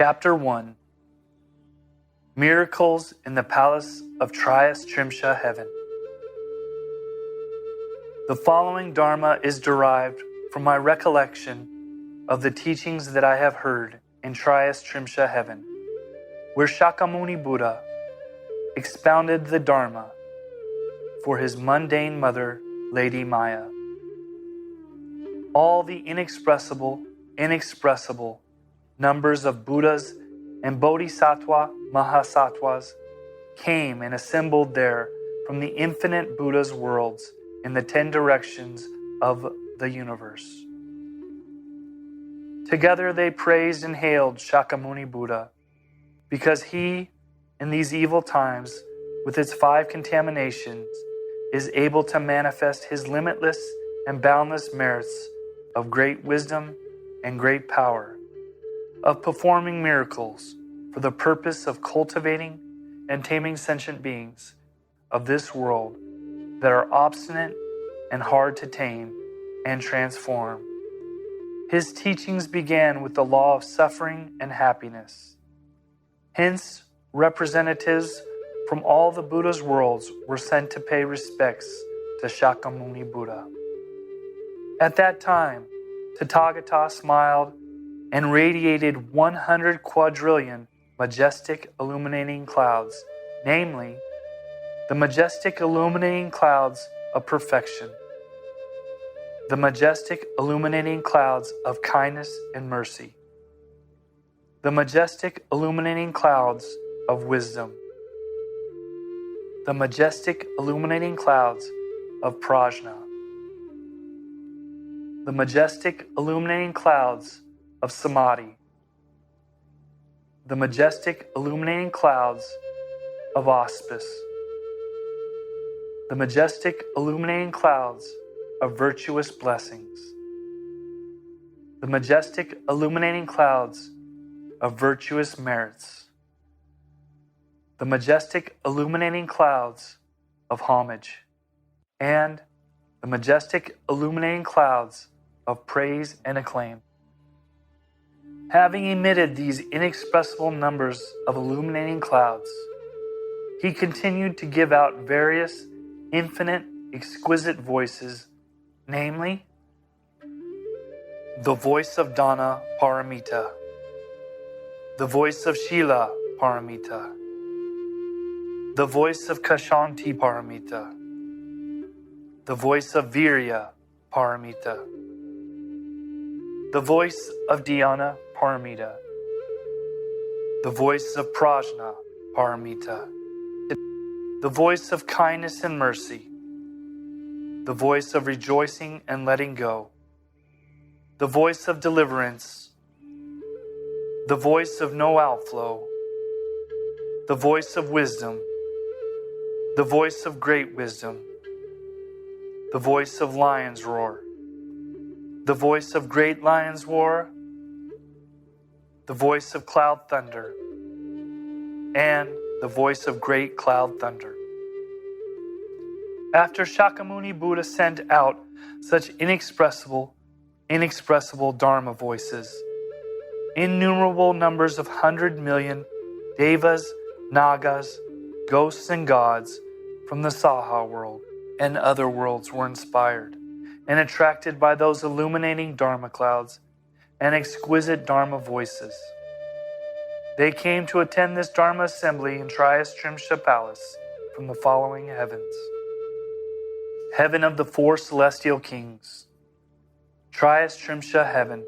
Chapter 1. Miracles in the Palace of Trimsha Heaven. The following Dharma is derived from my recollection of the teachings that I have heard in Trimsha Heaven, where Shakyamuni Buddha expounded the Dharma for his mundane mother, Lady Maya. All the inexpressible numbers of Buddhas and Bodhisattva Mahasattvas came and assembled there from the infinite Buddha's worlds in the 10 directions of the universe. Together they praised and hailed Shakyamuni Buddha, because he, in these evil times, with its 5 contaminations, is able to manifest his limitless and boundless merits of great wisdom and great power, of performing miracles for the purpose of cultivating and taming sentient beings of this world that are obstinate and hard to tame and transform. His teachings began with the law of suffering and happiness. Hence, representatives from all the Buddha's worlds were sent to pay respects to Shakyamuni Buddha. At that time, Tathagata smiled and radiated 100 quadrillion majestic illuminating clouds, namely, the majestic illuminating clouds of perfection, the majestic illuminating clouds of kindness and mercy, the majestic illuminating clouds of wisdom, the majestic illuminating clouds of prajna, the majestic illuminating clouds of samadhi, the majestic illuminating clouds of auspice, the majestic illuminating clouds of virtuous blessings, the majestic illuminating clouds of virtuous merits, the majestic illuminating clouds of homage, and the majestic illuminating clouds of praise and acclaim. Having emitted these inexpressible numbers of illuminating clouds, he continued to give out various infinite, exquisite voices, namely, the voice of Dana Paramita, the voice of Shila Paramita, the voice of Kashanti Paramita, the voice of Virya Paramita, the voice of Dhyana Paramita, the voice of Prajna Paramita, the voice of kindness and mercy, the voice of rejoicing and letting go, the voice of deliverance, the voice of no outflow, the voice of wisdom, the voice of great wisdom, the voice of lion's roar, the voice of great lion's roar, the voice of cloud thunder, and the voice of great cloud thunder. After Shakyamuni Buddha sent out such inexpressible Dharma voices, innumerable numbers of 100 million devas, nagas, ghosts, and gods from the Saha world and other worlds were inspired and attracted by those illuminating Dharma clouds and exquisite Dharma voices. They came to attend this Dharma assembly in Trimsha Palace from the following heavens: Heaven of the 4 celestial kings, Trimsha Heaven,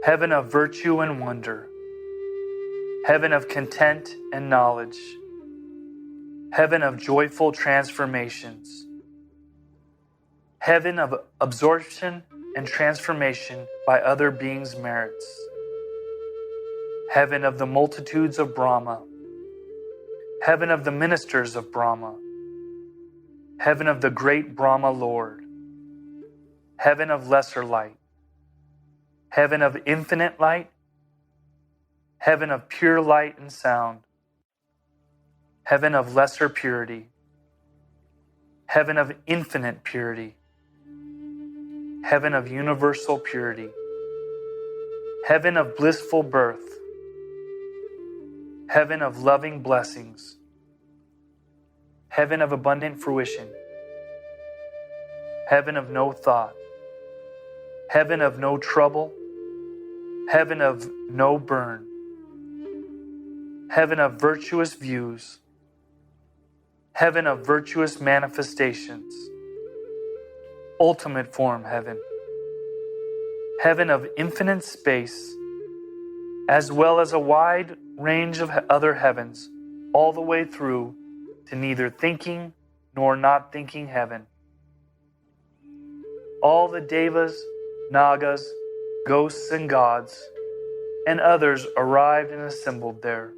Heaven of virtue and wonder, Heaven of content and knowledge, Heaven of joyful transformations, Heaven of absorption and transformation by other beings' merits, Heaven of the multitudes of Brahma, Heaven of the ministers of Brahma, Heaven of the great Brahma Lord, Heaven of lesser light, Heaven of infinite light, Heaven of pure light and sound, Heaven of lesser purity, Heaven of infinite purity, Heaven of universal purity, Heaven of blissful birth, heaven of loving blessings, heaven of abundant fruition, heaven of no thought, heaven of no trouble, heaven of no burn, heaven of virtuous views, heaven of virtuous manifestations, ultimate form heaven, heaven of infinite space, as well as a wide range of other heavens, all the way through to neither thinking nor not thinking heaven. All the devas, nagas, ghosts and gods, and others arrived and assembled there.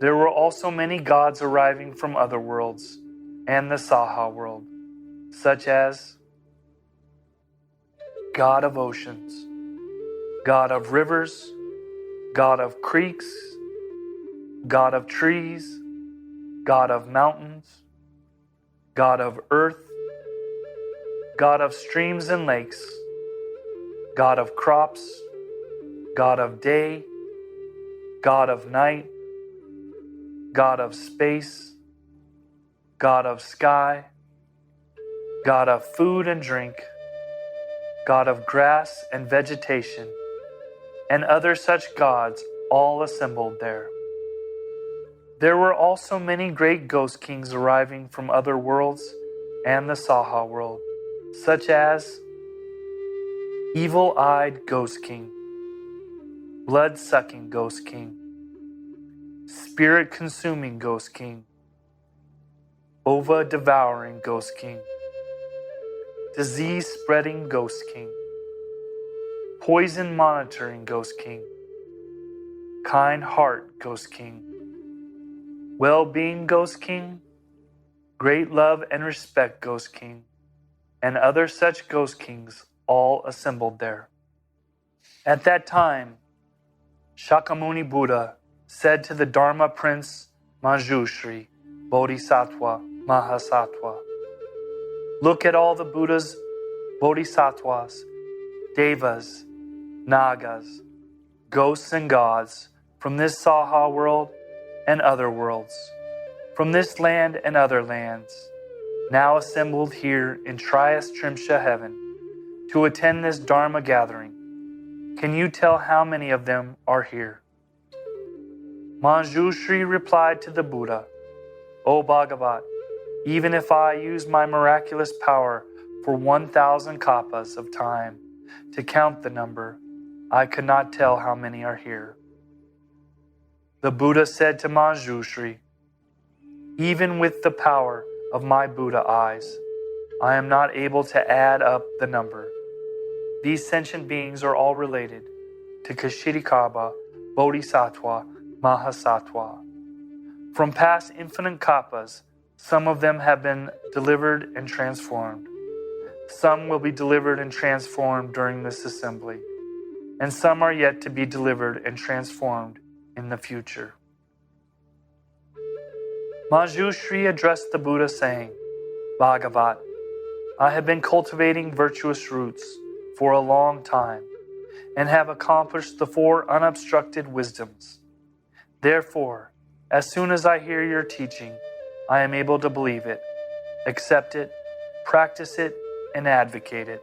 There were also many gods arriving from other worlds and the Saha world, such as God of oceans, God of rivers, God of creeks, God of trees, God of mountains, God of earth, God of streams and lakes, God of crops, God of day, God of night, God of space, God of sky, God of food and drink, God of grass and vegetation, and other such gods all assembled there. There were also many great ghost kings arriving from other worlds and the Saha world, such as Evil-Eyed Ghost King, Blood-Sucking Ghost King, Spirit-Consuming Ghost King, Ova-Devouring Ghost King, Disease-Spreading Ghost King, Poison-Monitoring Ghost King, Kind Heart Ghost King, Well-Being Ghost King, Great Love and Respect Ghost King, and other such ghost kings all assembled there. At that time, Shakyamuni Buddha said to the Dharma Prince Manjushri Bodhisattva Mahasattva, "Look at all the Buddhas, Bodhisattvas, Devas, Nagas, ghosts and gods from this Saha world and other worlds, from this land and other lands, now assembled here in Triyastrimsha heaven to attend this Dharma gathering. Can you tell how many of them are here?" Manjushri replied to the Buddha, "O Bhagavat, even if I use my miraculous power for 1,000 kappas of time to count the number, I could not tell how many are here." The Buddha said to Manjushri, "Even with the power of my Buddha eyes, I am not able to add up the number. These sentient beings are all related to Ksitigarbha Bodhisattva Mahasattva. From past infinite kappas, some of them have been delivered and transformed. Some will be delivered and transformed during this assembly, and some are yet to be delivered and transformed in the future." Manjushri addressed the Buddha saying, "Bhagavat, I have been cultivating virtuous roots for a long time and have accomplished the 4 unobstructed wisdoms. Therefore, as soon as I hear your teaching, I am able to believe it, accept it, practice it, and advocate it.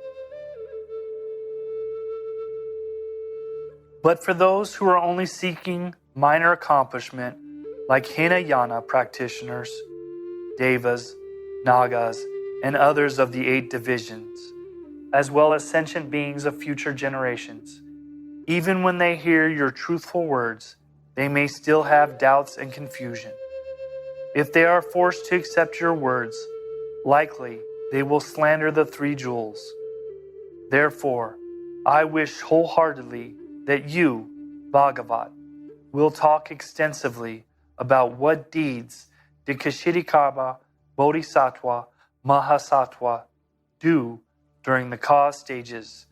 But for those who are only seeking minor accomplishment, like Hinayana practitioners, Devas, Nagas, and others of the 8 divisions, as well as sentient beings of future generations, even when they hear your truthful words, they may still have doubts and confusion. If they are forced to accept your words, likely they will slander the 3 jewels. Therefore, I wish wholeheartedly that you, Bhagavat, will talk extensively about what deeds did Ksitigarbha Bodhisattva Mahasattva do during the cause stages,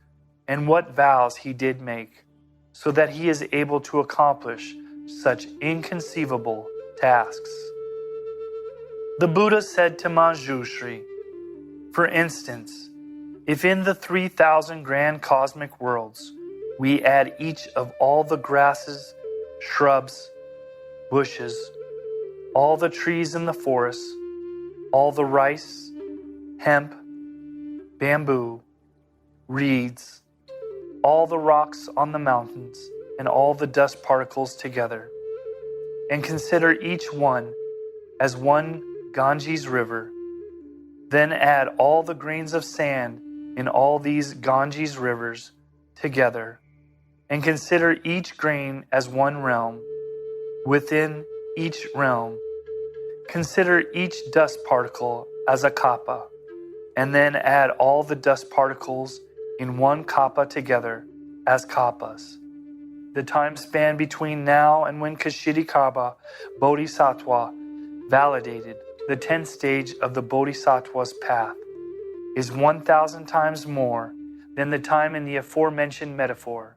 and what vows he did make, so that he is able to accomplish such inconceivable tasks." The Buddha said to Manjushri, "For instance, if in the 3,000 grand cosmic worlds we add each of all the grasses, shrubs, bushes, all the trees in the forest, all the rice, hemp, bamboo, reeds, all the rocks on the mountains, and all the dust particles together, and consider each one as one Ganges river. Then add all the grains of sand in all these Ganges rivers together, and consider each grain as one realm. Within each realm, consider each dust particle as a kappa, and then add all the dust particles in one kappa together as kappas. The time span between now and when Ksitigarbha Bodhisattva validated the 10th stage of the Bodhisattva's path is 1,000 times more than the time in the aforementioned metaphor,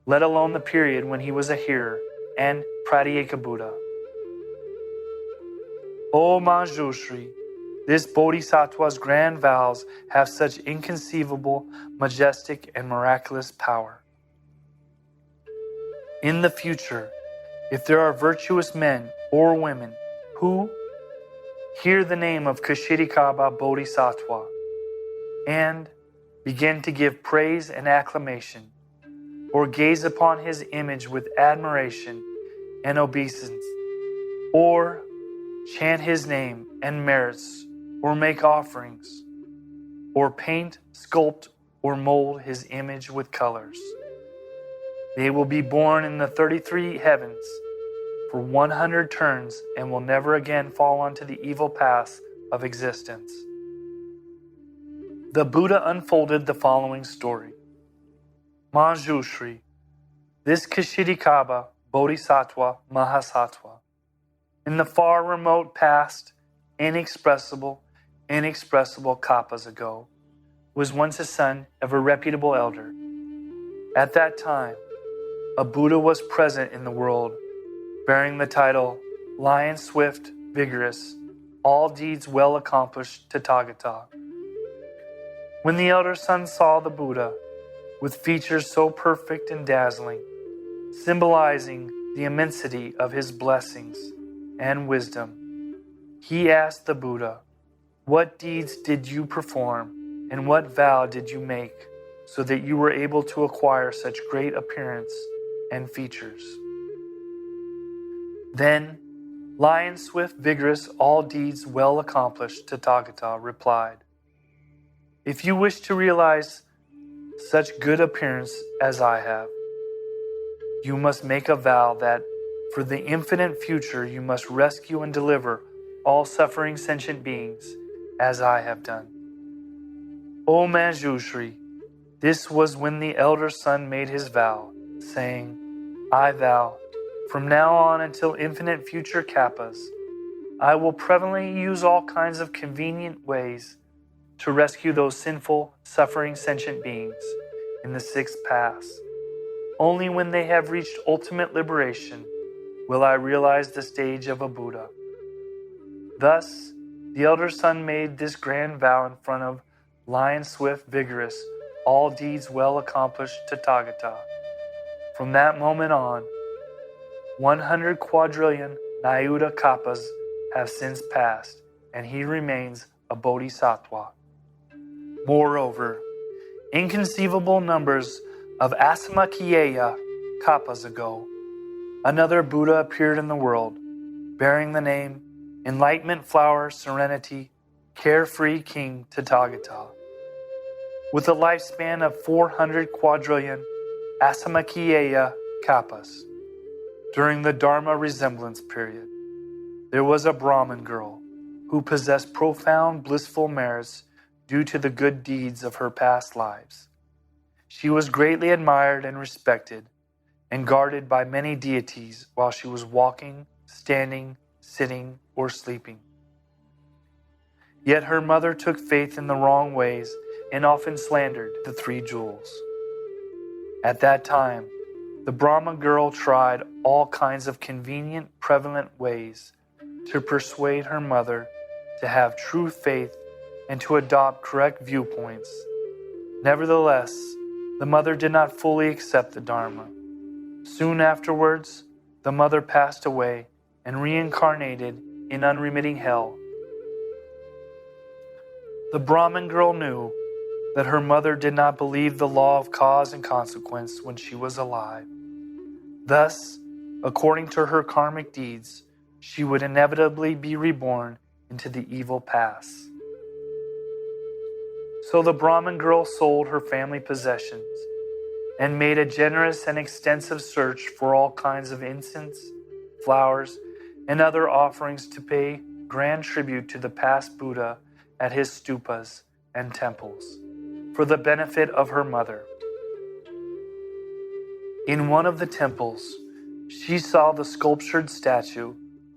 let alone the period when he was a hearer and Pratyeka Buddha. O Manjushri, this Bodhisattva's grand vows have such inconceivable, majestic, and miraculous power. In the future, if there are virtuous men or women who hear the name of Ksitigarbha Bodhisattva and begin to give praise and acclamation, or gaze upon his image with admiration and obeisance, or chant his name and merits, or make offerings, or paint, sculpt, or mold his image with colors, they will be born in the 33 heavens for 100 turns and will never again fall onto the evil paths of existence. The Buddha unfolded the following story. Manjushri, this Ksitigarbha Bodhisattva Mahasattva, in the far remote past, inexpressible kappas ago, was once a son of a reputable elder. At that time, a Buddha was present in the world, bearing the title Lion Swift, Vigorous, All Deeds Well Accomplished Tathagata. When the elder son saw the Buddha, with features so perfect and dazzling, symbolizing the immensity of his blessings and wisdom, he asked the Buddha, "What deeds did you perform, and what vow did you make, so that you were able to acquire such great appearance and features?" Then, Lion Swift, Vigorous, All Deeds Well Accomplished Tathagata replied, "If you wish to realize such good appearance as I have, you must make a vow that for the infinite future you must rescue and deliver all suffering sentient beings as I have done." O Manjushri, this was when the elder son made his vow, saying, "I vow, from now on until infinite future kappas, I will prevalently use all kinds of convenient ways to rescue those sinful, suffering sentient beings in the sixth paths. Only when they have reached ultimate liberation will I realize the stage of a Buddha." Thus, the elder son made this grand vow in front of Lion Swift, Vigorous, All Deeds Well Accomplished Tathagata. From that moment on, 100 quadrillion Nayuta kappas have since passed, and he remains a Bodhisattva. Moreover, inconceivable numbers of Asamakyeya kappas ago, another Buddha appeared in the world, bearing the name Enlightenment Flower Serenity Carefree King Tathagata. With a lifespan of 400 quadrillion Asamakyeya kappas, during the Dharma Resemblance Period, there was a Brahmin girl who possessed profound blissful merits due to the good deeds of her past lives. She was greatly admired and respected, and guarded by many deities while she was walking, standing, sitting, or sleeping. Yet her mother took faith in the wrong ways and often slandered the three jewels. At that time, the Brahma girl tried all kinds of convenient, prevalent ways to persuade her mother to have true faith and to adopt correct viewpoints. Nevertheless, the mother did not fully accept the Dharma. Soon afterwards, the mother passed away and reincarnated in unremitting hell. The Brahmin girl knew that her mother did not believe the law of cause and consequence when she was alive. Thus, according to her karmic deeds, she would inevitably be reborn into the evil past. So the Brahmin girl sold her family possessions and made a generous and extensive search for all kinds of incense, flowers, and other offerings to pay grand tribute to the past Buddha at his stupas and temples for the benefit of her mother. In one of the temples, she saw the sculptured statue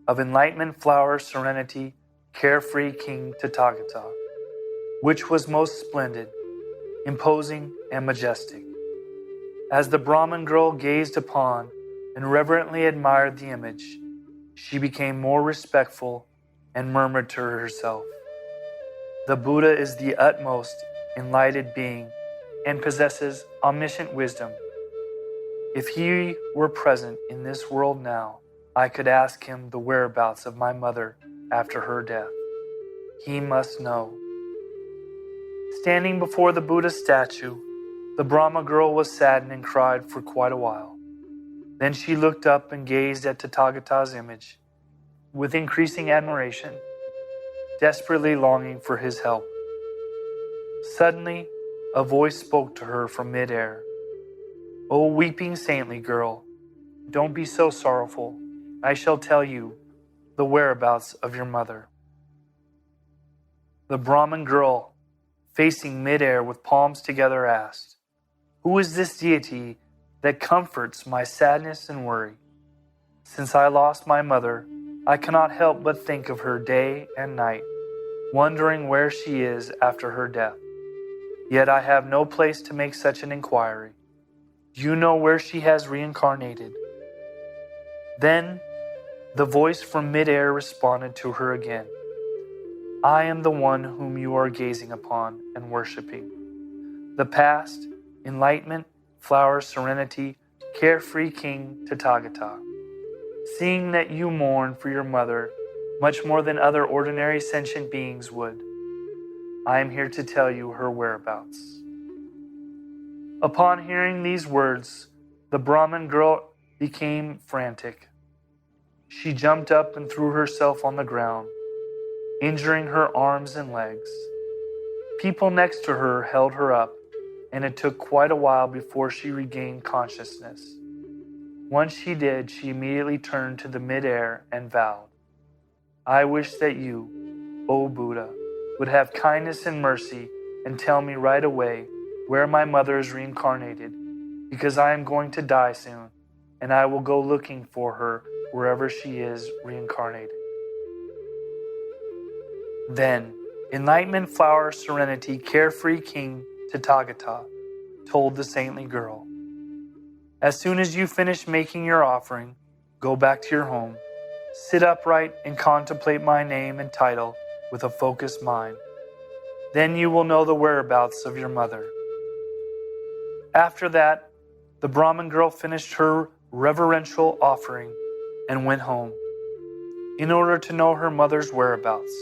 of Enlightenment Flower Serenity Carefree King Tathagata, which was most splendid, imposing, and majestic. As the Brahmin girl gazed upon and reverently admired the image, she became more respectful and murmured to herself, "The Buddha is the utmost enlightened being and possesses omniscient wisdom. If he were present in this world now, I could ask him the whereabouts of my mother after her death. He must know." Standing before the Buddha statue, the Brahma girl was saddened and cried for quite a while. Then she looked up and gazed at Tathagata's image with increasing admiration, desperately longing for his help. Suddenly, a voice spoke to her from midair. "O weeping saintly girl, don't be so sorrowful. I shall tell you the whereabouts of your mother." The Brahmin girl, facing midair with palms together, asked, "Who is this deity that comforts my sadness and worry? Since I lost my mother, I cannot help but think of her day and night, wondering where she is after her death. Yet I have no place to make such an inquiry. Do you know where she has reincarnated?" Then the voice from midair responded to her again, "I am the one whom you are gazing upon and worshiping. The past, enlightenment, flower, serenity, carefree King Tathagata. Seeing that you mourn for your mother much more than other ordinary sentient beings would, I am here to tell you her whereabouts." Upon hearing these words, the Brahmin girl became frantic. She jumped up and threw herself on the ground, injuring her arms and legs. People next to her held her up, and it took quite a while before she regained consciousness. Once she did, she immediately turned to the midair and vowed, "I wish that you, O Buddha, would have kindness and mercy and tell me right away where my mother is reincarnated, because I am going to die soon, and I will go looking for her wherever she is reincarnated." Then, Enlightenment Flower Serenity Carefree King Tathagata told the saintly girl, "As soon as you finish making your offering, go back to your home, sit upright and contemplate my name and title with a focused mind. Then you will know the whereabouts of your mother." After that, the Brahmin girl finished her reverential offering and went home. In order to know her mother's whereabouts,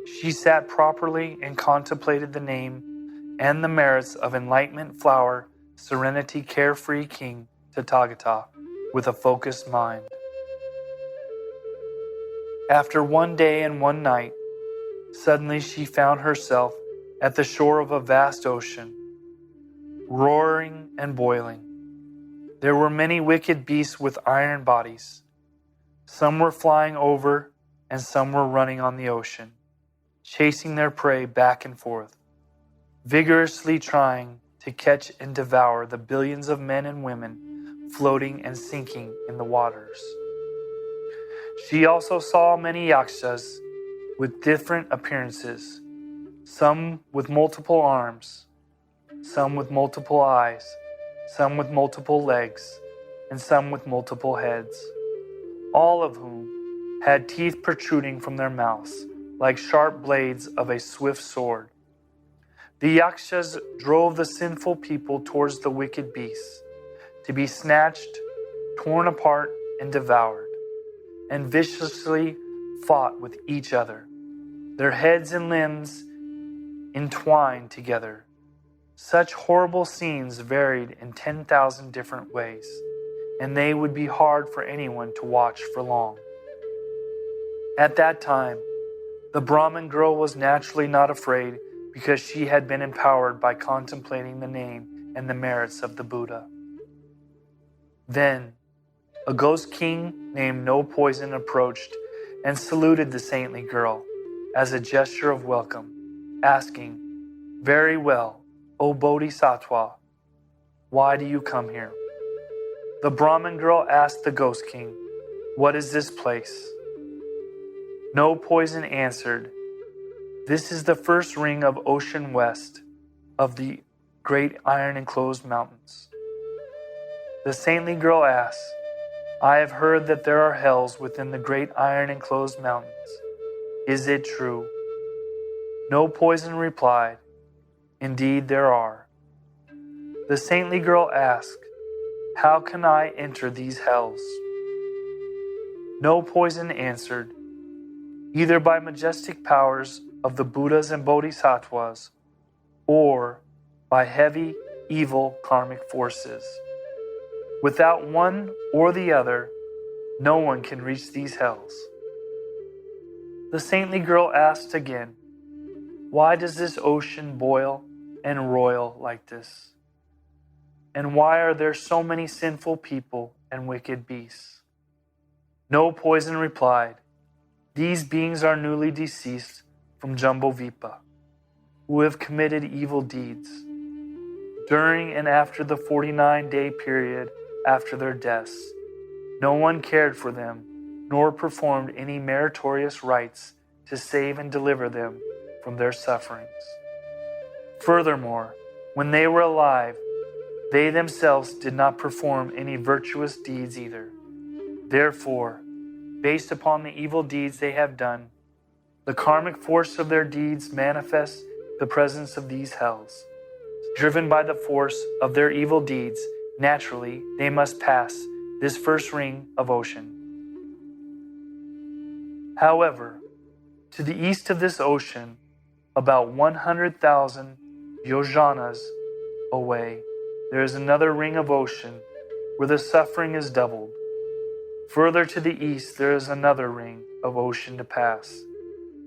she sat properly and contemplated the name and the merits of Enlightenment Flower Serenity Carefree King Tathagata with a focused mind. After one day and one night, suddenly she found herself at the shore of a vast ocean, roaring and boiling. There were many wicked beasts with iron bodies. Some were flying over and some were running on the ocean, chasing their prey back and forth, vigorously trying to catch and devour the billions of men and women floating and sinking in the waters. She also saw many yakshas with different appearances, some with multiple arms, some with multiple eyes, some with multiple legs, and some with multiple heads, all of whom had teeth protruding from their mouths like sharp blades of a swift sword. The yakshas drove the sinful people towards the wicked beasts, to be snatched, torn apart, and devoured, and viciously fought with each other, their heads and limbs entwined together. Such horrible scenes varied in 10,000 different ways, and they would be hard for anyone to watch for long. At that time, the Brahmin girl was naturally not afraid because she had been empowered by contemplating the name and the merits of the Buddha. Then, a ghost king named No Poison approached and saluted the saintly girl as a gesture of welcome, asking, "Very well, O Bodhisattva, why do you come here?" The Brahmin girl asked the ghost king, "What is this place?" No Poison answered, "This is the first ring of ocean west of the great iron-enclosed mountains." The saintly girl asked, "I have heard that there are hells within the great iron-enclosed mountains. Is it true?" No Poison replied, "Indeed there are." The saintly girl asked, "How can I enter these hells?" No Poison answered, "Either by majestic powers of the Buddhas and Bodhisattvas, or by heavy, evil karmic forces. Without one or the other, no one can reach these hells." The saintly girl asked again, "Why does this ocean boil and roil like this? And why are there so many sinful people and wicked beasts?" No Poison replied, "These beings are newly deceased from Jambudvipa, who have committed evil deeds. During and after the 49-day period after their deaths, no one cared for them, nor performed any meritorious rites to save and deliver them from their sufferings. Furthermore, when they were alive, they themselves did not perform any virtuous deeds either. Therefore, based upon the evil deeds they have done, the karmic force of their deeds manifests the presence of these hells. Driven by the force of their evil deeds, naturally they must pass this first ring of ocean. However, to the east of this ocean, about 100,000 yojanas away, there is another ring of ocean where the suffering is doubled. Further to the east, there is another ring of ocean to pass,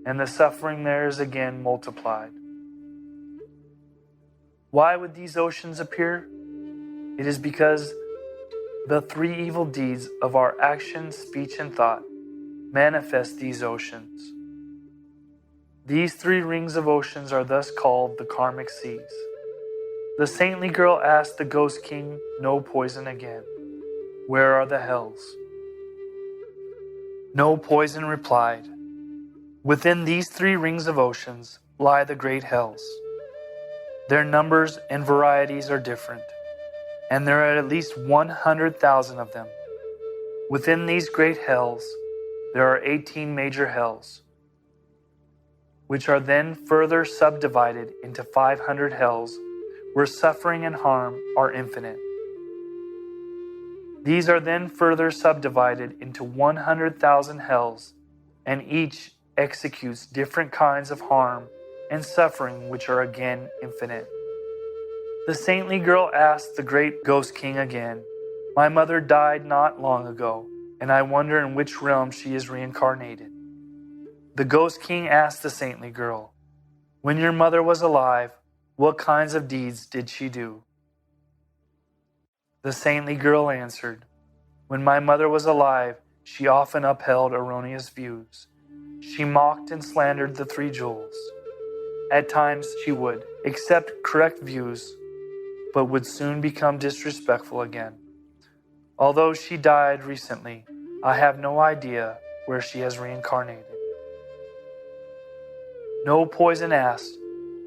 and the suffering there is again multiplied. Why would these oceans appear? It is because the three evil deeds of our action, speech, and thought manifest these oceans. These three rings of oceans are thus called the karmic seas. The saintly girl asked the ghost king No Poison again, "Where are the hells?" No Poison replied, "Within these three rings of oceans lie the great hells. Their numbers and varieties are different, and there are at least 100,000 of them. Within these great hells, there are 18 major hells, which are then further subdivided into 500 hells, where suffering and harm are infinite. These are then further subdivided into 100,000 hells, and each executes different kinds of harm and suffering, which are again infinite." The saintly girl asked the great ghost king again, "My mother died not long ago, and I wonder in which realm she is reincarnated." The ghost king asked the saintly girl, "When your mother was alive, what kinds of deeds did she do?" The saintly girl answered, "When my mother was alive, she often upheld erroneous views. She mocked and slandered the three jewels. At times she would accept correct views, but would soon become disrespectful again. Although she died recently, I have no idea where she has reincarnated." No Poison asked,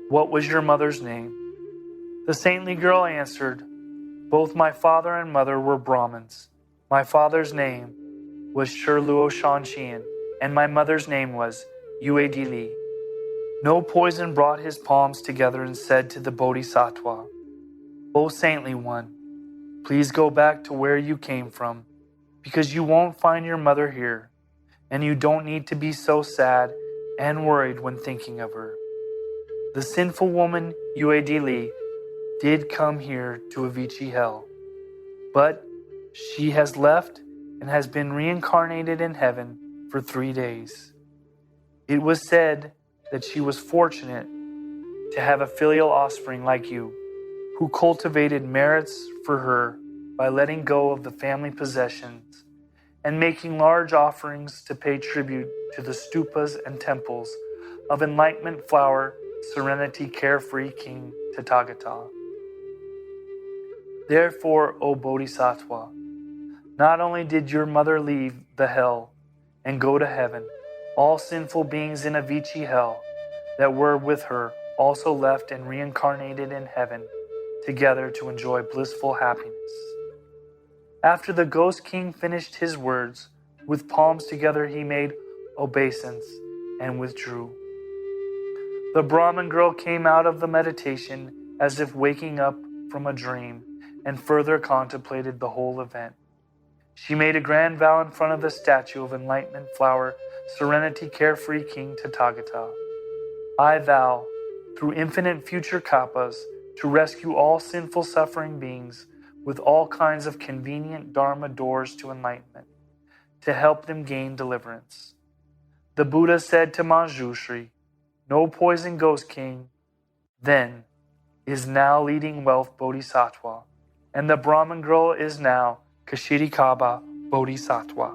"What was your mother's name?" The saintly girl answered, "Both my father and mother were Brahmins. My father's name was Shirluo Shanshian, and my mother's name was Uedili." No Poison brought his palms together and said to the Bodhisattva, "O saintly one, please go back to where you came from. because you won't find your mother here, and you don't need to be so sad and worried when thinking of her. The sinful woman Uedili did come here to Avicii hell, but she has left and has been reincarnated in heaven for 3 days. It was said that she was fortunate to have a filial offspring like you, who cultivated merits for her by letting go of the family possessions and making large offerings to pay tribute to the stupas and temples of enlightenment flower, serenity, carefree King Tathagata. Therefore, O Bodhisattva, not only did your mother leave the hell and go to heaven, all sinful beings in Avicii hell that were with her also left and reincarnated in heaven together to enjoy blissful happiness. After the Ghost King finished his words, with palms together he made obeisance and withdrew. The Brahmin girl came out of the meditation as if waking up from a dream and further contemplated the whole event. She made a grand vow in front of the statue of enlightenment flower, serenity, carefree King Tathagata. I vow, through infinite future kappas, to rescue all sinful suffering beings with all kinds of convenient Dharma doors to enlightenment, to help them gain deliverance. The Buddha said to Manjushri, no poison Ghost King, then is now leading wealth Bodhisattva, and the Brahmin girl is now Ksitigarbha Bodhisattva.